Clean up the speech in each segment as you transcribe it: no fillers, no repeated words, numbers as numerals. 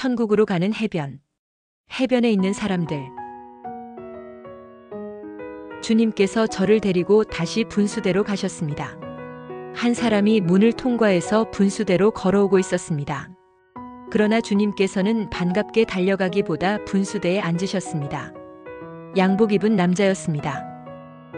천국으로 가는 해변. 해변에 있는 사람들. 주님께서 저를 데리고 다시 분수대로 가셨습니다. 한 사람이 문을 통과해서 분수대로 걸어오고 있었습니다. 그러나 주님께서는 반갑게 달려가기보다 분수대에 앉으셨습니다. 양복 입은 남자였습니다.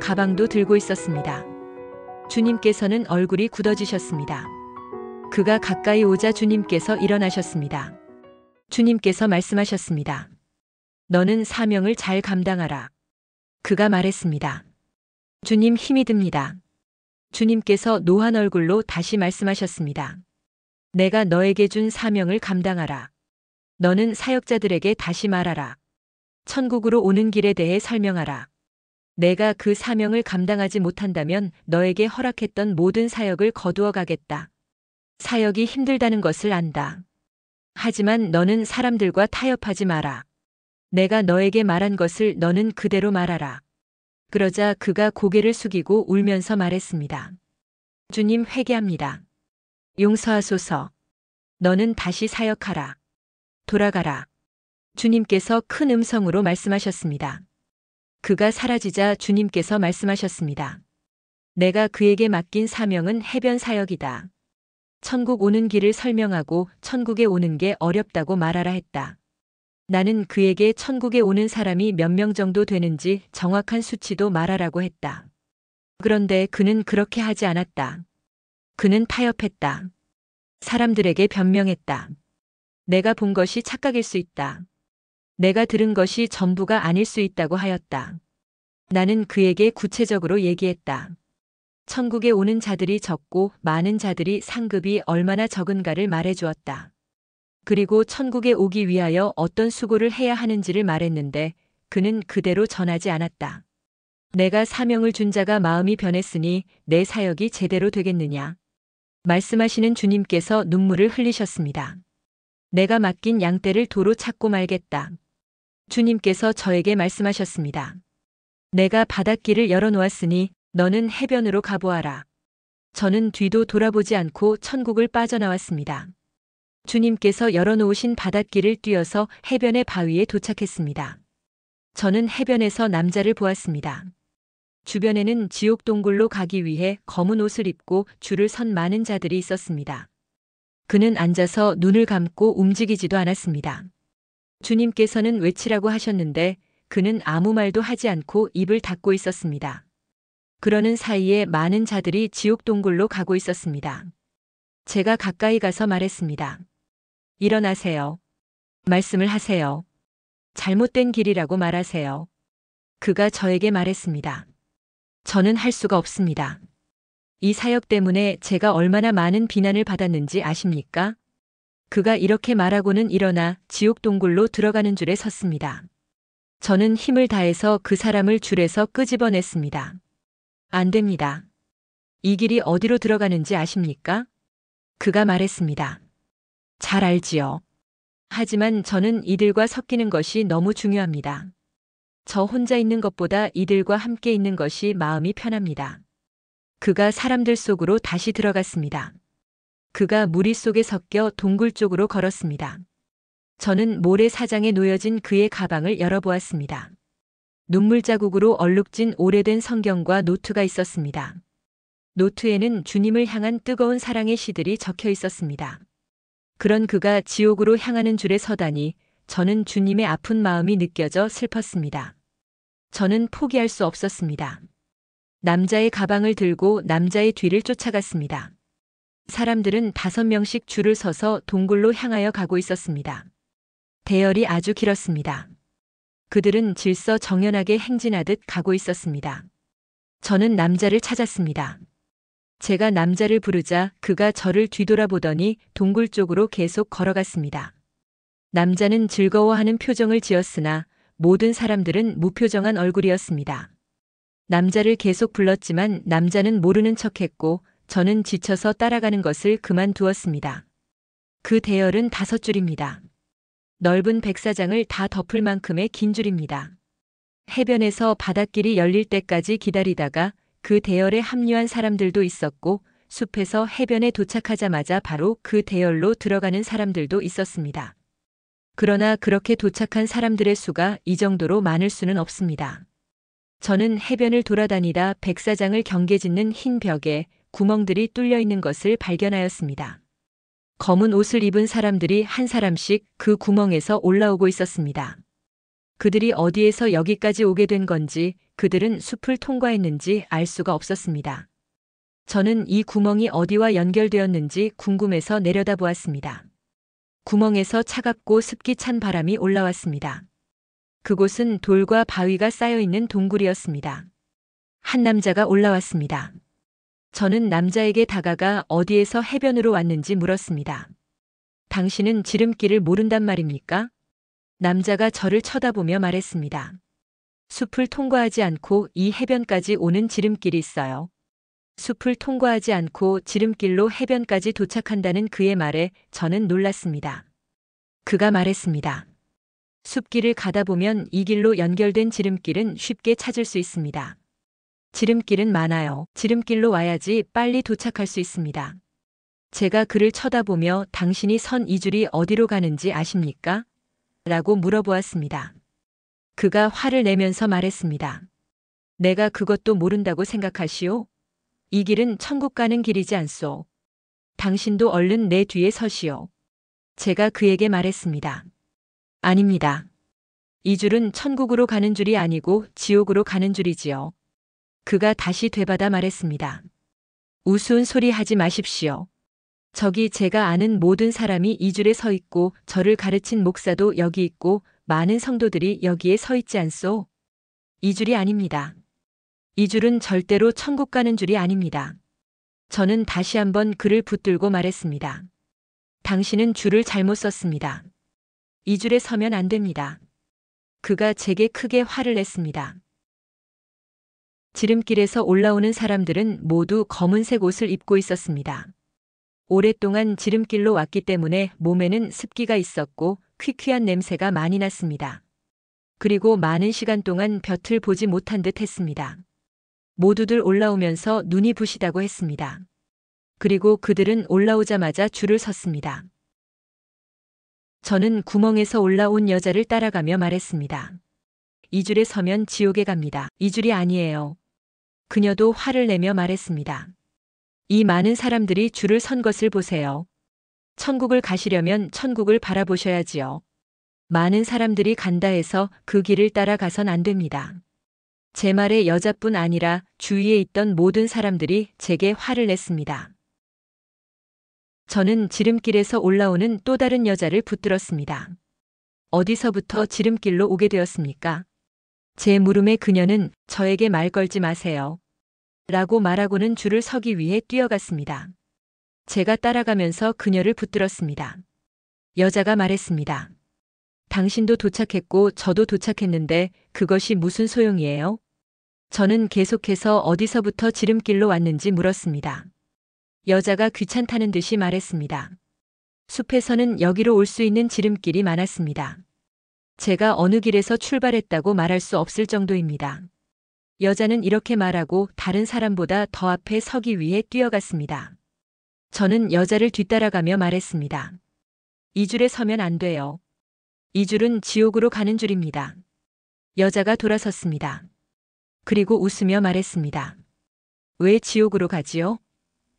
가방도 들고 있었습니다. 주님께서는 얼굴이 굳어지셨습니다. 그가 가까이 오자 주님께서 일어나셨습니다. 주님께서 말씀하셨습니다. 너는 사명을 잘 감당하라. 그가 말했습니다. 주님, 힘이 듭니다. 주님께서 노한 얼굴로 다시 말씀하셨습니다. 내가 너에게 준 사명을 감당하라. 너는 사역자들에게 다시 말하라. 천국으로 오는 길에 대해 설명하라. 내가 그 사명을 감당하지 못한다면 너에게 허락했던 모든 사역을 거두어 가겠다. 사역이 힘들다는 것을 안다. 하지만 너는 사람들과 타협하지 마라. 내가 너에게 말한 것을 너는 그대로 말하라. 그러자 그가 고개를 숙이고 울면서 말했습니다. 주님, 회개합니다. 용서하소서. 너는 다시 사역하라. 돌아가라. 주님께서 큰 음성으로 말씀하셨습니다. 그가 사라지자 주님께서 말씀하셨습니다. 내가 그에게 맡긴 사명은 해변 사역이다. 천국 오는 길을 설명하고 천국에 오는 게 어렵다고 말하라 했다. 나는 그에게 천국에 오는 사람이 몇 명 정도 되는지 정확한 수치도 말하라고 했다. 그런데 그는 그렇게 하지 않았다. 그는 타협했다. 사람들에게 변명했다. 내가 본 것이 착각일 수 있다. 내가 들은 것이 전부가 아닐 수 있다고 하였다. 나는 그에게 구체적으로 얘기했다. 천국에 오는 자들이 적고 많은 자들이 상급이 얼마나 적은가를 말해주었다. 그리고 천국에 오기 위하여 어떤 수고를 해야 하는지를 말했는데 그는 그대로 전하지 않았다. 내가 사명을 준 자가 마음이 변했으니 내 사역이 제대로 되겠느냐. 말씀하시는 주님께서 눈물을 흘리셨습니다. 내가 맡긴 양떼를 도로 찾고 말겠다. 주님께서 저에게 말씀하셨습니다. 내가 바닷길을 열어놓았으니 너는 해변으로 가보아라. 저는 뒤도 돌아보지 않고 천국을 빠져나왔습니다. 주님께서 열어놓으신 바닷길을 뛰어서 해변의 바위에 도착했습니다. 저는 해변에서 남자를 보았습니다. 주변에는 지옥 동굴로 가기 위해 검은 옷을 입고 줄을 선 많은 자들이 있었습니다. 그는 앉아서 눈을 감고 움직이지도 않았습니다. 주님께서는 외치라고 하셨는데 그는 아무 말도 하지 않고 입을 닫고 있었습니다. 그러는 사이에 많은 자들이 지옥 동굴로 가고 있었습니다. 제가 가까이 가서 말했습니다. 일어나세요. 말씀을 하세요. 잘못된 길이라고 말하세요. 그가 저에게 말했습니다. 저는 할 수가 없습니다. 이 사역 때문에 제가 얼마나 많은 비난을 받았는지 아십니까? 그가 이렇게 말하고는 일어나 지옥 동굴로 들어가는 줄에 섰습니다. 저는 힘을 다해서 그 사람을 줄에서 끄집어냈습니다. 안 됩니다. 이 길이 어디로 들어가는지 아십니까? 그가 말했습니다. 잘 알지요. 하지만 저는 이들과 섞이는 것이 너무 중요합니다. 저 혼자 있는 것보다 이들과 함께 있는 것이 마음이 편합니다. 그가 사람들 속으로 다시 들어갔습니다. 그가 무리 속에 섞여 동굴 쪽으로 걸었습니다. 저는 모래사장에 놓여진 그의 가방을 열어보았습니다. 눈물 자국으로 얼룩진 오래된 성경과 노트가 있었습니다. 노트에는 주님을 향한 뜨거운 사랑의 시들이 적혀 있었습니다. 그런 그가 지옥으로 향하는 줄에 서다니 저는 주님의 아픈 마음이 느껴져 슬펐습니다. 저는 포기할 수 없었습니다. 남자의 가방을 들고 남자의 뒤를 쫓아갔습니다. 사람들은 5명씩 줄을 서서 동굴로 향하여 가고 있었습니다. 대열이 아주 길었습니다. 그들은 질서정연하게 행진하듯 가고 있었습니다. 저는 남자를 찾았습니다. 제가 남자를 부르자 그가 저를 뒤돌아보더니 동굴 쪽으로 계속 걸어갔습니다. 남자는 즐거워하는 표정을 지었으나 모든 사람들은 무표정한 얼굴이었습니다. 남자를 계속 불렀지만 남자는 모르는 척했고 저는 지쳐서 따라가는 것을 그만두었습니다. 그 대열은 5줄입니다. 넓은 백사장을 다 덮을 만큼의 긴 줄입니다. 해변에서 바닷길이 열릴 때까지 기다리다가 그 대열에 합류한 사람들도 있었고 숲에서 해변에 도착하자마자 바로 그 대열로 들어가는 사람들도 있었습니다. 그러나 그렇게 도착한 사람들의 수가 이 정도로 많을 수는 없습니다. 저는 해변을 돌아다니다 백사장을 경계짓는 흰 벽에 구멍들이 뚫려 있는 것을 발견하였습니다. 검은 옷을 입은 사람들이 한 사람씩 그 구멍에서 올라오고 있었습니다. 그들이 어디에서 여기까지 오게 된 건지, 그들은 숲을 통과했는지 알 수가 없었습니다. 저는 이 구멍이 어디와 연결되었는지 궁금해서 내려다보았습니다. 구멍에서 차갑고 습기 찬 바람이 올라왔습니다. 그곳은 돌과 바위가 쌓여 있는 동굴이었습니다. 한 남자가 올라왔습니다. 저는 남자에게 다가가 어디에서 해변으로 왔는지 물었습니다. 당신은 지름길을 모른단 말입니까? 남자가 저를 쳐다보며 말했습니다. 숲을 통과하지 않고 이 해변까지 오는 지름길이 있어요. 숲을 통과하지 않고 지름길로 해변까지 도착한다는 그의 말에 저는 놀랐습니다. 그가 말했습니다. 숲길을 가다 보면 이 길로 연결된 지름길은 쉽게 찾을 수 있습니다. 지름길은 많아요. 지름길로 와야지 빨리 도착할 수 있습니다. 제가 그를 쳐다보며 당신이 선 이 줄이 어디로 가는지 아십니까? 라고 물어보았습니다. 그가 화를 내면서 말했습니다. 내가 그것도 모른다고 생각하시오? 이 길은 천국 가는 길이지 않소. 당신도 얼른 내 뒤에 서시오. 제가 그에게 말했습니다. 아닙니다. 이 줄은 천국으로 가는 줄이 아니고 지옥으로 가는 줄이지요. 그가 다시 되받아 말했습니다. 우스운 소리 하지 마십시오. 저기 제가 아는 모든 사람이 이 줄에 서 있고 저를 가르친 목사도 여기 있고 많은 성도들이 여기에 서 있지 않소? 이 줄이 아닙니다. 이 줄은 절대로 천국 가는 줄이 아닙니다. 저는 다시 한번 그를 붙들고 말했습니다. 당신은 줄을 잘못 썼습니다. 이 줄에 서면 안 됩니다. 그가 제게 크게 화를 냈습니다. 지름길에서 올라오는 사람들은 모두 검은색 옷을 입고 있었습니다. 오랫동안 지름길로 왔기 때문에 몸에는 습기가 있었고 퀴퀴한 냄새가 많이 났습니다. 그리고 많은 시간 동안 볕을 보지 못한 듯 했습니다. 모두들 올라오면서 눈이 부시다고 했습니다. 그리고 그들은 올라오자마자 줄을 섰습니다. 저는 구멍에서 올라온 여자를 따라가며 말했습니다. 이 줄에 서면 지옥에 갑니다. 이 줄이 아니에요. 그녀도 화를 내며 말했습니다. 이 많은 사람들이 줄을 선 것을 보세요. 천국을 가시려면 천국을 바라보셔야지요. 많은 사람들이 간다 해서 그 길을 따라가선 안 됩니다. 제 말에 여자뿐 아니라 주위에 있던 모든 사람들이 제게 화를 냈습니다. 저는 지름길에서 올라오는 또 다른 여자를 붙들었습니다. 어디서부터 지름길로 오게 되었습니까? 제 물음에 그녀는 저에게 말 걸지 마세요. 라고 말하고는 줄을 서기 위해 뛰어갔습니다. 제가 따라가면서 그녀를 붙들었습니다. 여자가 말했습니다. 당신도 도착했고 저도 도착했는데 그것이 무슨 소용이에요? 저는 계속해서 어디서부터 지름길로 왔는지 물었습니다. 여자가 귀찮다는 듯이 말했습니다. 숲에서는 여기로 올 수 있는 지름길이 많았습니다. 제가 어느 길에서 출발했다고 말할 수 없을 정도입니다. 여자는 이렇게 말하고 다른 사람보다 더 앞에 서기 위해 뛰어갔습니다. 저는 여자를 뒤따라가며 말했습니다. 이 줄에 서면 안 돼요. 이 줄은 지옥으로 가는 줄입니다. 여자가 돌아섰습니다. 그리고 웃으며 말했습니다. 왜 지옥으로 가지요?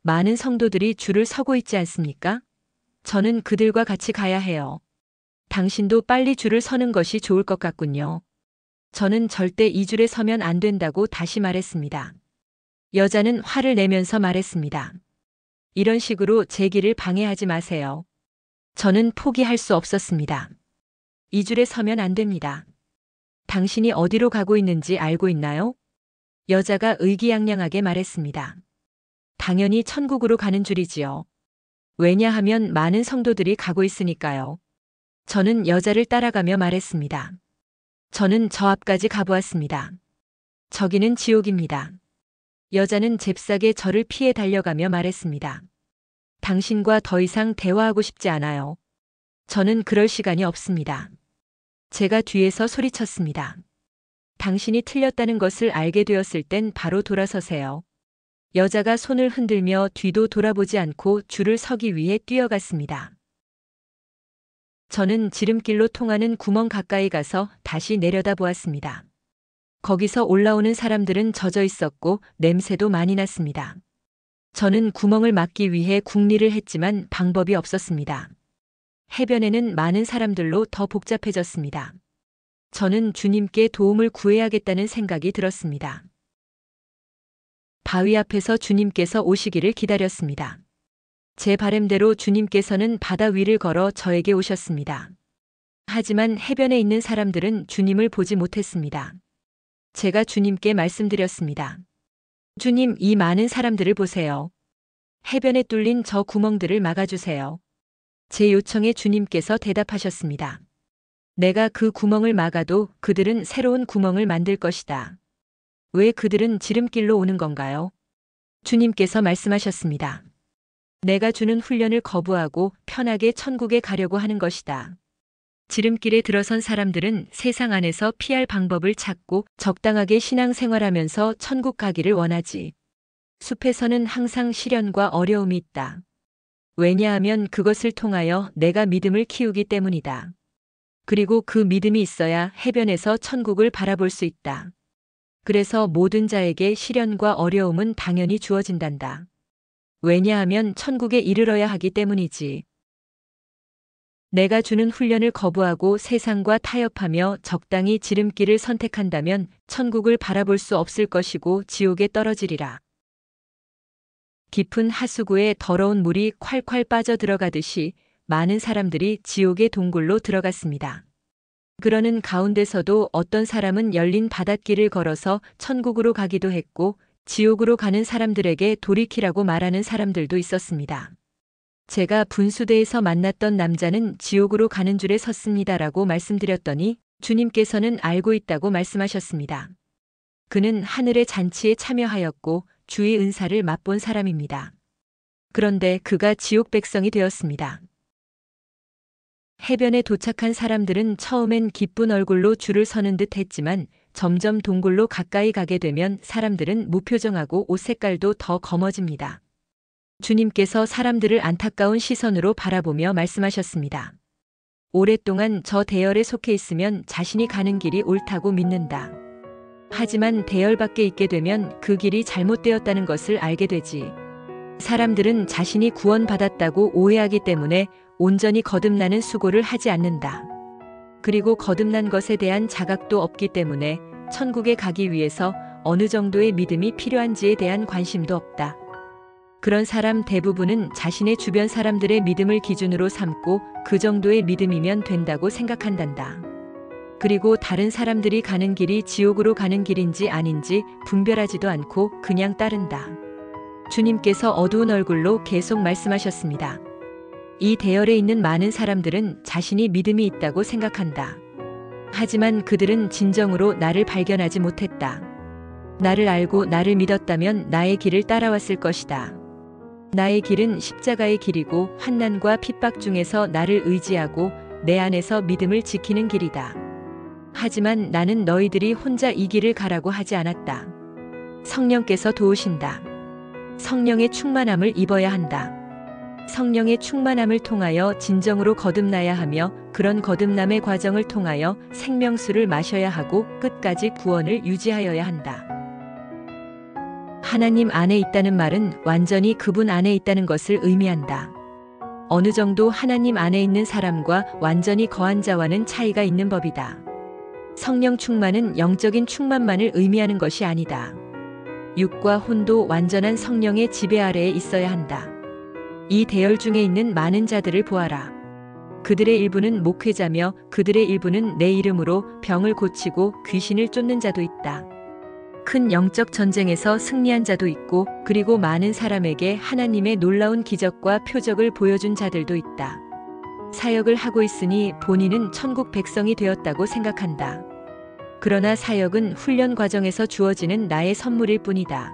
많은 성도들이 줄을 서고 있지 않습니까? 저는 그들과 같이 가야 해요. 당신도 빨리 줄을 서는 것이 좋을 것 같군요. 저는 절대 이 줄에 서면 안 된다고 다시 말했습니다. 여자는 화를 내면서 말했습니다. 이런 식으로 제 길을 방해하지 마세요. 저는 포기할 수 없었습니다. 이 줄에 서면 안 됩니다. 당신이 어디로 가고 있는지 알고 있나요? 여자가 의기양양하게 말했습니다. 당연히 천국으로 가는 줄이지요. 왜냐하면 많은 성도들이 가고 있으니까요. 저는 여자를 따라가며 말했습니다. 저는 저 앞까지 가보았습니다. 저기는 지옥입니다. 여자는 잽싸게 저를 피해 달려가며 말했습니다. 당신과 더 이상 대화하고 싶지 않아요. 저는 그럴 시간이 없습니다. 제가 뒤에서 소리쳤습니다. 당신이 틀렸다는 것을 알게 되었을 땐 바로 돌아서세요. 여자가 손을 흔들며 뒤도 돌아보지 않고 줄을 서기 위해 뛰어갔습니다. 저는 지름길로 통하는 구멍 가까이 가서 다시 내려다보았습니다. 거기서 올라오는 사람들은 젖어 있었고 냄새도 많이 났습니다. 저는 구멍을 막기 위해 궁리를 했지만 방법이 없었습니다. 해변에는 많은 사람들로 더 복잡해졌습니다. 저는 주님께 도움을 구해야겠다는 생각이 들었습니다. 바위 앞에서 주님께서 오시기를 기다렸습니다. 제 바램대로 주님께서는 바다 위를 걸어 저에게 오셨습니다. 하지만 해변에 있는 사람들은 주님을 보지 못했습니다. 제가 주님께 말씀드렸습니다. 주님, 이 많은 사람들을 보세요. 해변에 뚫린 저 구멍들을 막아주세요. 제 요청에 주님께서 대답하셨습니다. 내가 그 구멍을 막아도 그들은 새로운 구멍을 만들 것이다. 왜 그들은 지름길로 오는 건가요? 주님께서 말씀하셨습니다. 내가 주는 훈련을 거부하고 편하게 천국에 가려고 하는 것이다. 지름길에 들어선 사람들은 세상 안에서 피할 방법을 찾고 적당하게 신앙생활하면서 천국 가기를 원하지. 숲에서는 항상 시련과 어려움이 있다. 왜냐하면 그것을 통하여 내가 믿음을 키우기 때문이다. 그리고 그 믿음이 있어야 해변에서 천국을 바라볼 수 있다. 그래서 모든 자에게 시련과 어려움은 당연히 주어진단다. 왜냐하면 천국에 이르러야 하기 때문이지. 내가 주는 훈련을 거부하고 세상과 타협하며 적당히 지름길을 선택한다면 천국을 바라볼 수 없을 것이고 지옥에 떨어지리라. 깊은 하수구에 더러운 물이 콸콸 빠져 들어가듯이 많은 사람들이 지옥의 동굴로 들어갔습니다. 그러는 가운데서도 어떤 사람은 열린 바닷길을 걸어서 천국으로 가기도 했고 지옥으로 가는 사람들에게 돌이키라고 말하는 사람들도 있었습니다. 제가 분수대에서 만났던 남자는 지옥으로 가는 줄에 섰습니다라고 말씀드렸더니 주님께서는 알고 있다고 말씀하셨습니다. 그는 하늘의 잔치에 참여하였고 주의 은사를 맛본 사람입니다. 그런데 그가 지옥 백성이 되었습니다. 해변에 도착한 사람들은 처음엔 기쁜 얼굴로 줄을 서는 듯 했지만 점점 동굴로 가까이 가게 되면 사람들은 무표정하고 옷 색깔도 더 검어집니다. 주님께서 사람들을 안타까운 시선으로 바라보며 말씀하셨습니다. 오랫동안 저 대열에 속해 있으면 자신이 가는 길이 옳다고 믿는다. 하지만 대열 밖에 있게 되면 그 길이 잘못되었다는 것을 알게 되지. 사람들은 자신이 구원받았다고 오해하기 때문에 온전히 거듭나는 수고를 하지 않는다. 그리고 거듭난 것에 대한 자각도 없기 때문에 천국에 가기 위해서 어느 정도의 믿음이 필요한지에 대한 관심도 없다. 그런 사람 대부분은 자신의 주변 사람들의 믿음을 기준으로 삼고 그 정도의 믿음이면 된다고 생각한단다. 그리고 다른 사람들이 가는 길이 지옥으로 가는 길인지 아닌지 분별하지도 않고 그냥 따른다. 주님께서 어두운 얼굴로 계속 말씀하셨습니다. 이 대열에 있는 많은 사람들은 자신이 믿음이 있다고 생각한다. 하지만 그들은 진정으로 나를 발견하지 못했다. 나를 알고 나를 믿었다면 나의 길을 따라왔을 것이다. 나의 길은 십자가의 길이고 환난과 핍박 중에서 나를 의지하고 내 안에서 믿음을 지키는 길이다. 하지만 나는 너희들이 혼자 이 길을 가라고 하지 않았다. 성령께서 도우신다. 성령의 충만함을 입어야 한다. 성령의 충만함을 통하여 진정으로 거듭나야 하며 그런 거듭남의 과정을 통하여 생명수를 마셔야 하고 끝까지 구원을 유지하여야 한다. 하나님 안에 있다는 말은 완전히 그분 안에 있다는 것을 의미한다. 어느 정도 하나님 안에 있는 사람과 완전히 거한 자와는 차이가 있는 법이다. 성령 충만은 영적인 충만만을 의미하는 것이 아니다. 육과 혼도 완전한 성령의 지배 아래에 있어야 한다. 이 대열 중에 있는 많은 자들을 보아라. 그들의 일부는 목회자며 그들의 일부는 내 이름으로 병을 고치고 귀신을 쫓는 자도 있다. 큰 영적 전쟁에서 승리한 자도 있고 그리고 많은 사람에게 하나님의 놀라운 기적과 표적을 보여준 자들도 있다. 사역을 하고 있으니 본인은 천국 백성이 되었다고 생각한다. 그러나 사역은 훈련 과정에서 주어지는 나의 선물일 뿐이다.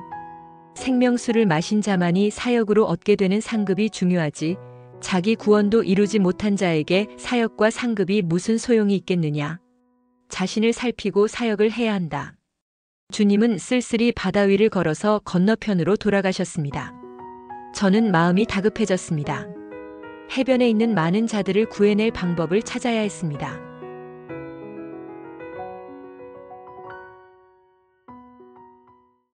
생명수를 마신 자만이 사역으로 얻게 되는 상급이 중요하지 자기 구원도 이루지 못한 자에게 사역과 상급이 무슨 소용이 있겠느냐. 자신을 살피고 사역을 해야 한다. 주님은 쓸쓸히 바다 위를 걸어서 건너편으로 돌아가셨습니다. 저는 마음이 다급해졌습니다. 해변에 있는 많은 자들을 구해낼 방법을 찾아야 했습니다.